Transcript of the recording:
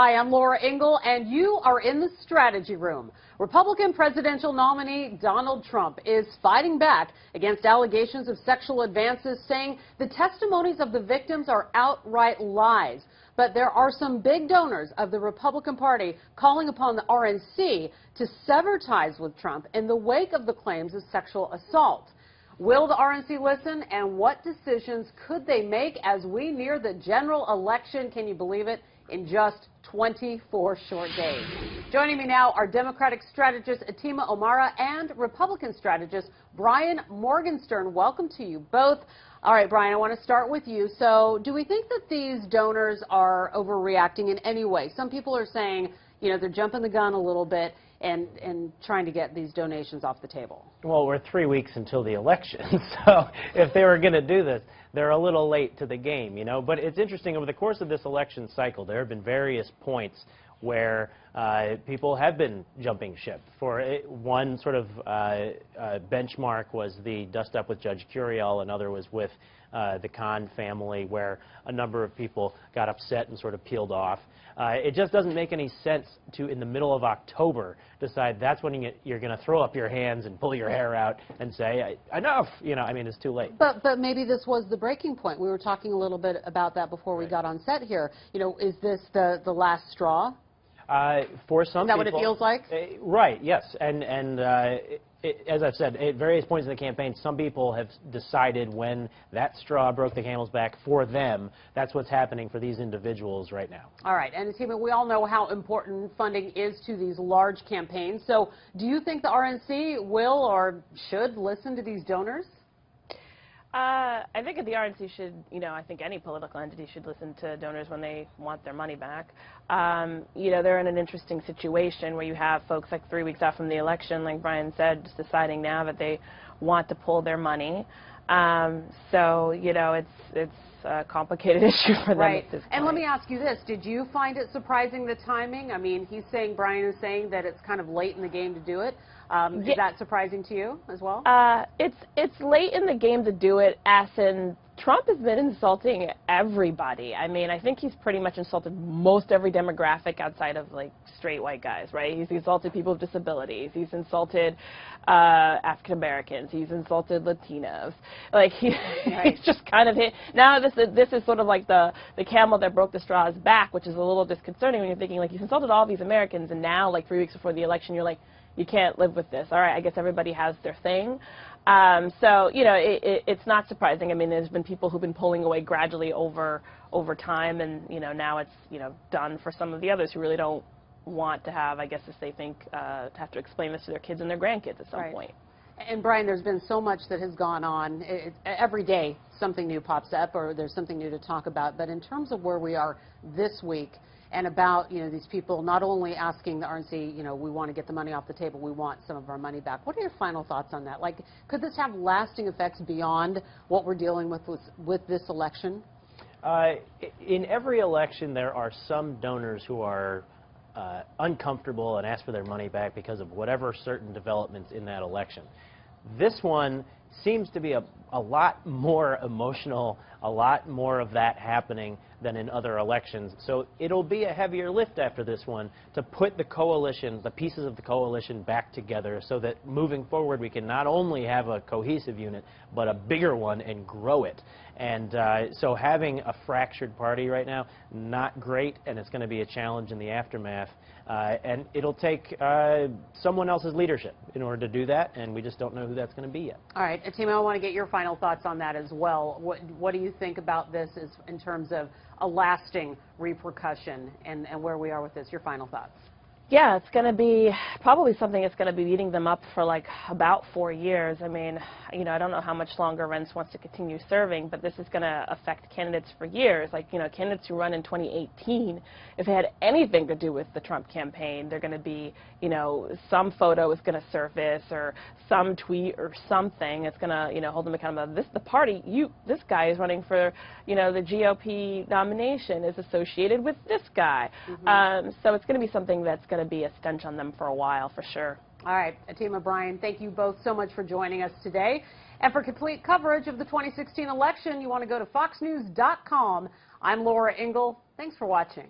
Hi, I'm Laura Ingle, and you are in the strategy room. Republican presidential nominee Donald Trump is fighting back against allegations of sexual advances, saying the testimonies of the victims are outright lies. But there are some big donors of the Republican Party calling upon the RNC to sever ties with Trump in the wake of the claims of sexual assault. Will the RNC listen, and what decisions could they make as we near the general election? Can you believe it? In just 24 short days. Joining me now are Democratic strategist Atima O'Mara and Republican strategist Brian Morgenstern. Welcome to you both. All right, Brian, I want to start with you. So do we think that these donors are overreacting in any way? Some people are saying, you know, they're jumping the gun a little bit and trying to get these donations off the table. Well, we're 3 weeks until the election, so if they were going to do this, they're a little late to the game, you know. But it's interesting, over the course of this election cycle, there have been various points where people have been jumping ship. For one sort of benchmark was the dust-up with Judge Curiel. Another was with the Khan family, where a number of people got upset and sort of peeled off. It just doesn't make any sense to, in the middle of October, decide that's when you're going to throw up your hands and pull your hair out and say, enough, you know, I mean, it's too late. But maybe this was the breaking point. We were talking a little bit about that before we got on set here. You know, is this the last straw? For some people. Is that what it feels like? Right, yes. And as I've said, at various points in the campaign, some people have decided when that straw broke the camel's back for them. That's what's happening for these individuals right now. All right. And, Atima, we all know how important funding is to these large campaigns. So do you think the RNC will or should listen to these donors? I think the RNC should, you know, I think any political entity should listen to donors when they want their money back. You know, they're in an interesting situation where you have folks like 3 weeks out from the election, like Brian said, just deciding now that they want to pull their money. So, you know, it's a complicated issue for them at this point. And let me ask you this. Did you find it surprising, the timing? I mean, Brian is saying that it's kind of late in the game to do it. Is that surprising to you as well? It's late in the game to do it, as in Trump has been insulting everybody. I mean, I think he's pretty much insulted most every demographic outside of, like, straight white guys, right? He's insulted people with disabilities. He's insulted African Americans. He's insulted Latinos. Like, he's just kind of hit. Now this is sort of like the camel that broke the straw's back, which is a little disconcerting when you're thinking, like, he's insulted all these Americans, and now, like, 3 weeks before the election, you're like, you can't live with this. All right, I guess everybody has their thing. So, you know, it's not surprising. I mean, there's been people who've been pulling away gradually over time, and, you know, now it's, you know, done for some of the others who really don't want to have, I guess, as they think, to have to explain this to their kids and their grandkids at some point. And, Brian, there's been so much that has gone on. Every day something new pops up, or there's something new to talk about. But in terms of where we are this week, and about, you know, these people not only asking the RNC, you know, we want to get the money off the table, we want some of our money back. What are your final thoughts on that? Like, could this have lasting effects beyond what we're dealing with this election? In every election, there are some donors who are uncomfortable and ask for their money back because of whatever certain developments in that election. This one seems to be a lot more emotional, a lot more of that happening than in other elections. So it'll be a heavier lift after this one to put the coalition, the pieces of the coalition, back together so that moving forward we can not only have a cohesive unit, but a bigger one and grow it. And so having a fractured party right now, not great, and it's going to be a challenge in the aftermath. And it'll take someone else's leadership in order to do that, and we just don't know who that's going to be yet. All right, Atima, I want to get your final thoughts on that as well. What do you think about this in terms of a lasting repercussion and where we are with this? Your final thoughts. Yeah, it's going to be probably something that's going to be eating them up for like about 4 years. I mean, you know, I don't know how much longer Rence wants to continue serving, but this is going to affect candidates for years. Like, you know, candidates who run in 2018, if they had anything to do with the Trump campaign, they're going to be, you know, some photo is going to surface or some tweet or something. It's going to, you know, hold them accountable. This guy is running for, you know, the GOP nomination is associated with this guy. So it's going to be something that's going to be a stench on them for a while, for sure. All right, Atima, Brian, thank you both so much for joining us today. And for complete coverage of the 2016 election, you want to go to foxnews.com. I'm Laura Ingle. Thanks for watching.